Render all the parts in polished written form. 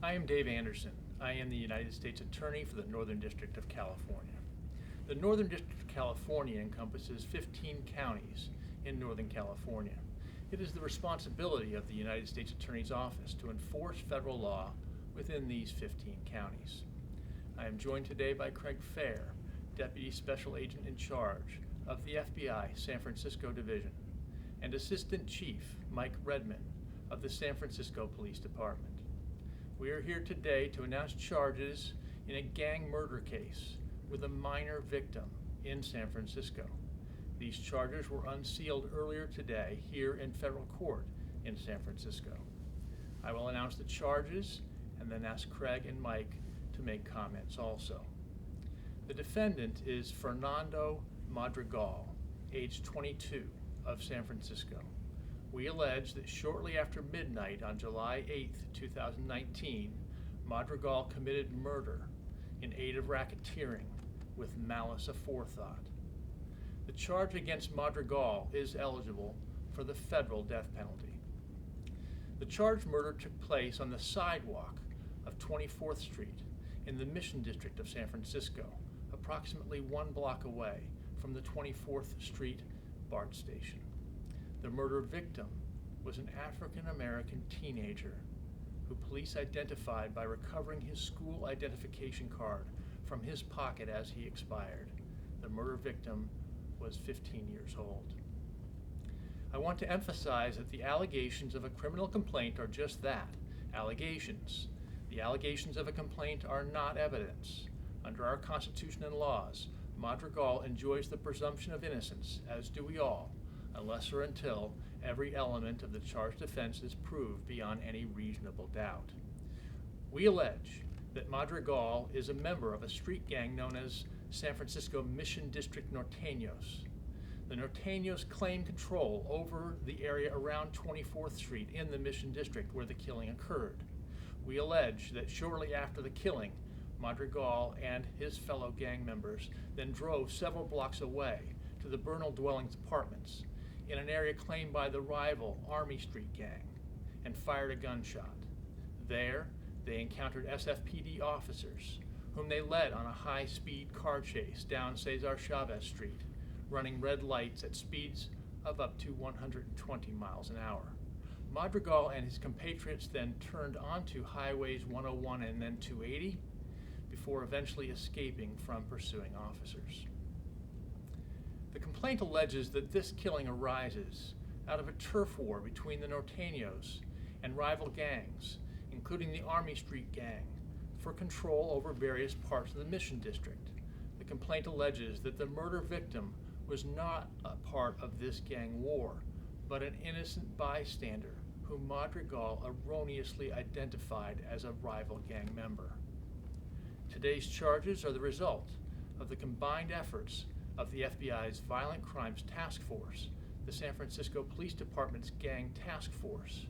I am Dave Anderson. I am the United States Attorney for the Northern District of California. The Northern District of California encompasses 15 counties in Northern California. It is the responsibility of the United States Attorney's Office to enforce federal law within these 15 counties. I am joined today by Craig Fair, Deputy Special Agent in charge of the FBI San Francisco Division, and Assistant Chief Mike Redmond of the San Francisco Police Department. We are here today to announce charges in a gang murder case with a minor victim in San Francisco. These charges were unsealed earlier today here in federal court in San Francisco. I will announce the charges and then ask Craig and Mike to make comments also. The defendant is Fernando Madrigal, age 22, of San Francisco. We allege that shortly after midnight on July 8, 2019, Madrigal committed murder in aid of racketeering with malice aforethought. The charge against Madrigal is eligible for the federal death penalty. The charged murder took place on the sidewalk of 24th Street in the Mission District of San Francisco, approximately 1 block away from the 24th Street BART station. The murder victim was an African-American teenager who police identified by recovering his school identification card from his pocket as he expired. The murder victim was 15 years old. I want to emphasize that the allegations of a criminal complaint are just that, allegations. The allegations of a complaint are not evidence. Under our Constitution and laws, Madrigal enjoys the presumption of innocence, as do we all, unless or until every element of the charged offense is proved beyond any reasonable doubt. We allege that Madrigal is a member of a street gang known as San Francisco Mission District Norteños. The Norteños claim control over the area around 24th Street in the Mission District where the killing occurred. We allege that shortly after the killing, Madrigal and his fellow gang members then drove several blocks away to the Bernal Dwellings Apartments in an area claimed by the rival Army Street gang and fired a gunshot. There, they encountered SFPD officers, whom they led on a high-speed car chase down Cesar Chavez Street, running red lights at speeds of up to 120 miles an hour. Madrigal and his compatriots then turned onto highways 101 and then 280 before eventually escaping from pursuing officers. The complaint alleges that this killing arises out of a turf war between the Norteños and rival gangs, including the Army Street Gang, for control over various parts of the Mission District. The complaint alleges that the murder victim was not a part of this gang war, but an innocent bystander whom Madrigal erroneously identified as a rival gang member. Today's charges are the result of the combined efforts of the FBI's Violent Crimes Task Force, the San Francisco Police Department's Gang Task Force,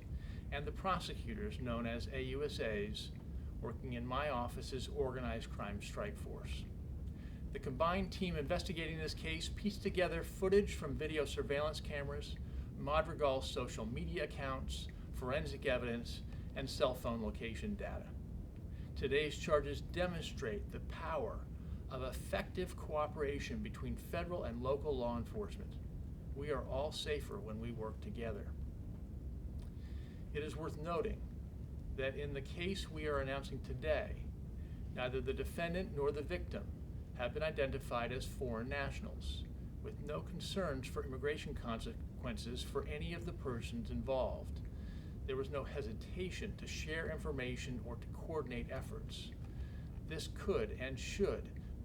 and the prosecutors known as AUSAs, working in my office's Organized Crime Strike Force. The combined team investigating this case pieced together footage from video surveillance cameras, Madrigal's social media accounts, forensic evidence, and cell phone location data. Today's charges demonstrate the power of effective cooperation between federal and local law enforcement. We are all safer when we work together. It is worth noting that in the case we are announcing today, neither the defendant nor the victim have been identified as foreign nationals, with no concerns for immigration consequences for any of the persons involved. There was no hesitation to share information or to coordinate efforts. This could and should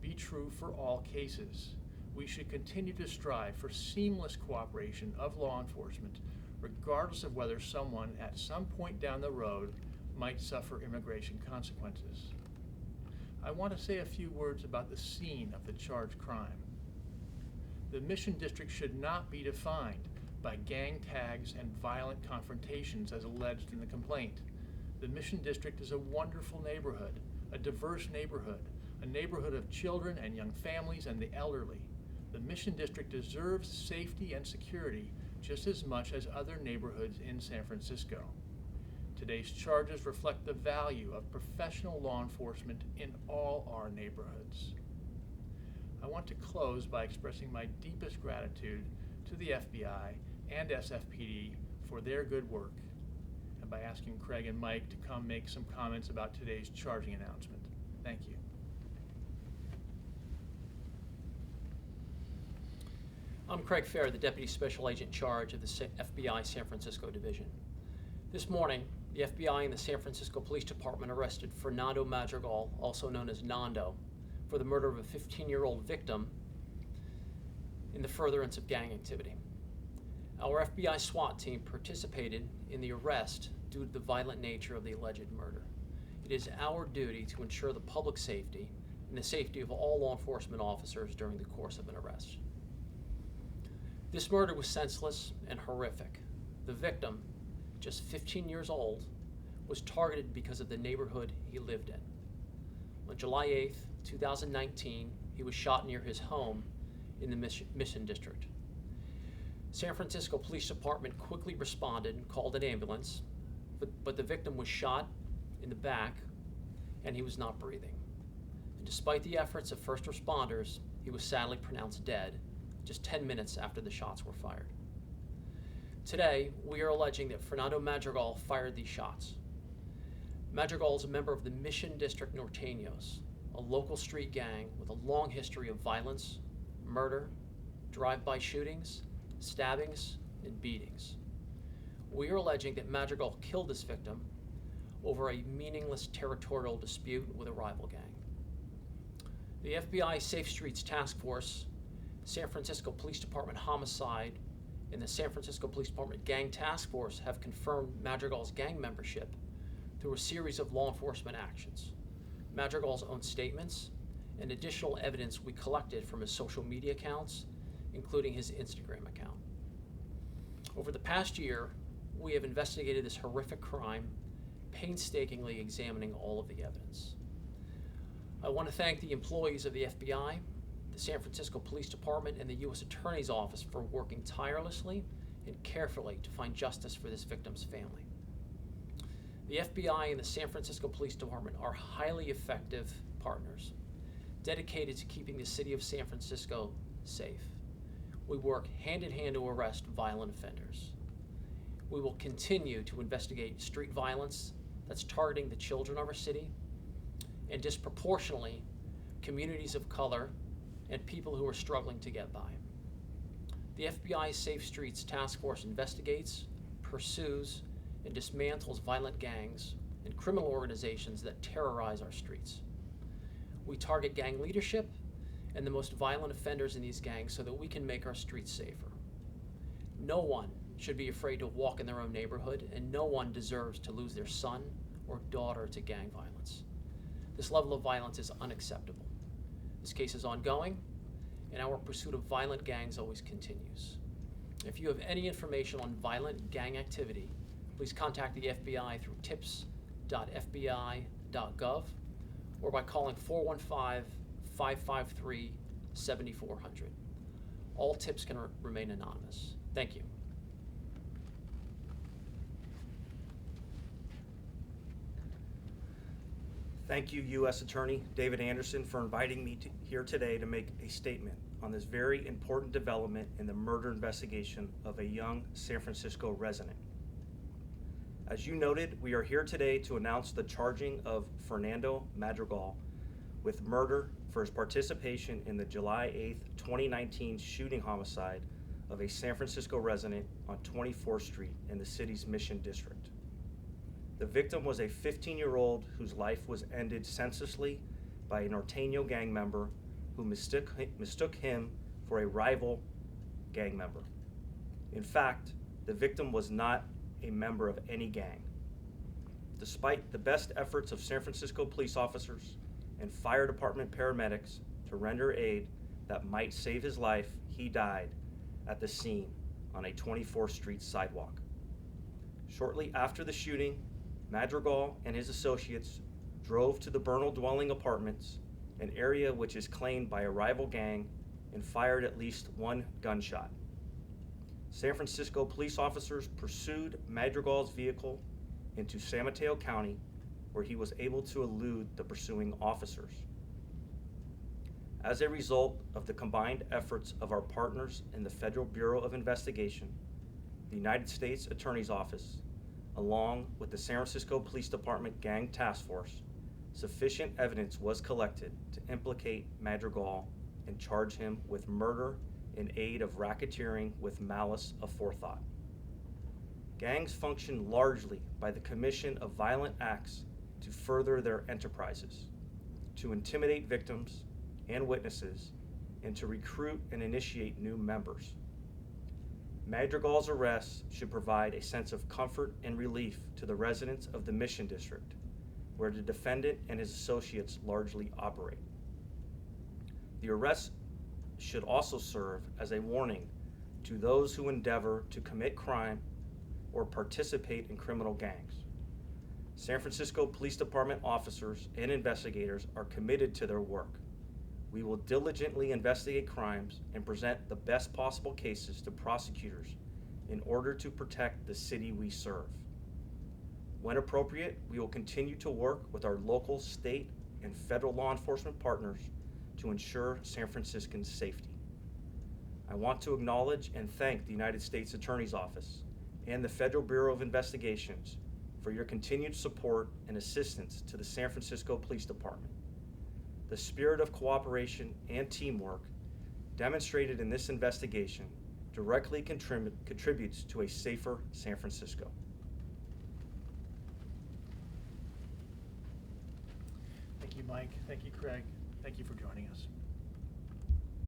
be true for all cases. We should continue to strive for seamless cooperation of law enforcement, regardless of whether someone at some point down the road might suffer immigration consequences. I want to say a few words about the scene of the charged crime. The Mission District should not be defined by gang tags and violent confrontations as alleged in the complaint. The Mission District is a wonderful neighborhood, a diverse neighborhood, a neighborhood of children and young families and the elderly. The Mission District deserves safety and security just as much as other neighborhoods in San Francisco. Today's charges reflect the value of professional law enforcement in all our neighborhoods. I want to close by expressing my deepest gratitude to the FBI and SFPD for their good work, and by asking Craig and Mike to come make some comments about today's charging announcement. Thank you. I'm Craig Fair, the Deputy Special Agent in charge of the FBI San Francisco Division. This morning, the FBI and the San Francisco Police Department arrested Fernando Madrigal, also known as Nando, for the murder of a 15-year-old victim in the furtherance of gang activity. Our FBI SWAT team participated in the arrest due to the violent nature of the alleged murder. It is our duty to ensure the public safety and the safety of all law enforcement officers during the course of an arrest. This murder was senseless and horrific. The victim, just 15 years old, was targeted because of the neighborhood he lived in. On July 8th, 2019, he was shot near his home in the Mission District. San Francisco Police Department quickly responded and called an ambulance, but the victim was shot in the back and he was not breathing. And despite the efforts of first responders, he was sadly pronounced dead just 10 minutes after the shots were fired. Today, we are alleging that Fernando Madrigal fired these shots. Madrigal is a member of the Mission District Norteños, a local street gang with a long history of violence, murder, drive-by shootings, stabbings, and beatings. We are alleging that Madrigal killed this victim over a meaningless territorial dispute with a rival gang. The FBI Safe Streets Task Force, San Francisco Police Department Homicide, and the San Francisco Police Department Gang Task Force have confirmed Madrigal's gang membership through a series of law enforcement actions, Madrigal's own statements, and additional evidence we collected from his social media accounts, including his Instagram account. Over the past year, we have investigated this horrific crime, painstakingly examining all of the evidence. I want to thank the employees of the FBI, the San Francisco Police Department, and the U.S. Attorney's Office for working tirelessly and carefully to find justice for this victim's family. The FBI and the San Francisco Police Department are highly effective partners, dedicated to keeping the city of San Francisco safe. We work hand in hand to arrest violent offenders. We will continue to investigate street violence that's targeting the children of our city and disproportionately communities of color and people who are struggling to get by. The FBI Safe Streets Task Force investigates, pursues, and dismantles violent gangs and criminal organizations that terrorize our streets. We target gang leadership and the most violent offenders in these gangs so that we can make our streets safer. No one should be afraid to walk in their own neighborhood, and no one deserves to lose their son or daughter to gang violence. This level of violence is unacceptable. This case is ongoing, and our pursuit of violent gangs always continues. If you have any information on violent gang activity, please contact the FBI through tips.fbi.gov or by calling 415-553-7400. All tips can remain anonymous. Thank you. Thank you, U.S. Attorney David Anderson, for inviting me here today to make a statement on this very important development in the murder investigation of a young San Francisco resident. As you noted, we are here today to announce the charging of Fernando Madrigal with murder for his participation in the July 8th, 2019 shooting homicide of a San Francisco resident on 24th Street in the city's Mission District. The victim was a 15-year-old whose life was ended senselessly by a Norteño gang member who mistook him for a rival gang member. In fact, the victim was not a member of any gang. Despite the best efforts of San Francisco police officers and fire department paramedics to render aid that might save his life, he died at the scene on a 24th Street sidewalk. Shortly after the shooting, Madrigal and his associates drove to the Bernal dwelling apartments, an area which is claimed by a rival gang, and fired at least one gunshot. San Francisco police officers pursued Madrigal's vehicle into San Mateo County, where he was able to elude the pursuing officers. As a result of the combined efforts of our partners in the Federal Bureau of Investigation, the United States Attorney's Office, along with the San Francisco Police Department Gang Task Force, sufficient evidence was collected to implicate Madrigal and charge him with murder in aid of racketeering with malice aforethought. Gangs function largely by the commission of violent acts to further their enterprises, to intimidate victims and witnesses, and to recruit and initiate new members. Madrigal's arrest should provide a sense of comfort and relief to the residents of the Mission District, where the defendant and his associates largely operate. The arrest should also serve as a warning to those who endeavor to commit crime or participate in criminal gangs. San Francisco Police Department officers and investigators are committed to their work. We will diligently investigate crimes and present the best possible cases to prosecutors in order to protect the city we serve. When appropriate, we will continue to work with our local, state, and federal law enforcement partners to ensure San Franciscans' safety. I want to acknowledge and thank the United States Attorney's Office and the Federal Bureau of Investigations for your continued support and assistance to the San Francisco Police Department. The spirit of cooperation and teamwork demonstrated in this investigation directly contributes to a safer San Francisco. Thank you, Mike. Thank you, Craig. Thank you for joining us.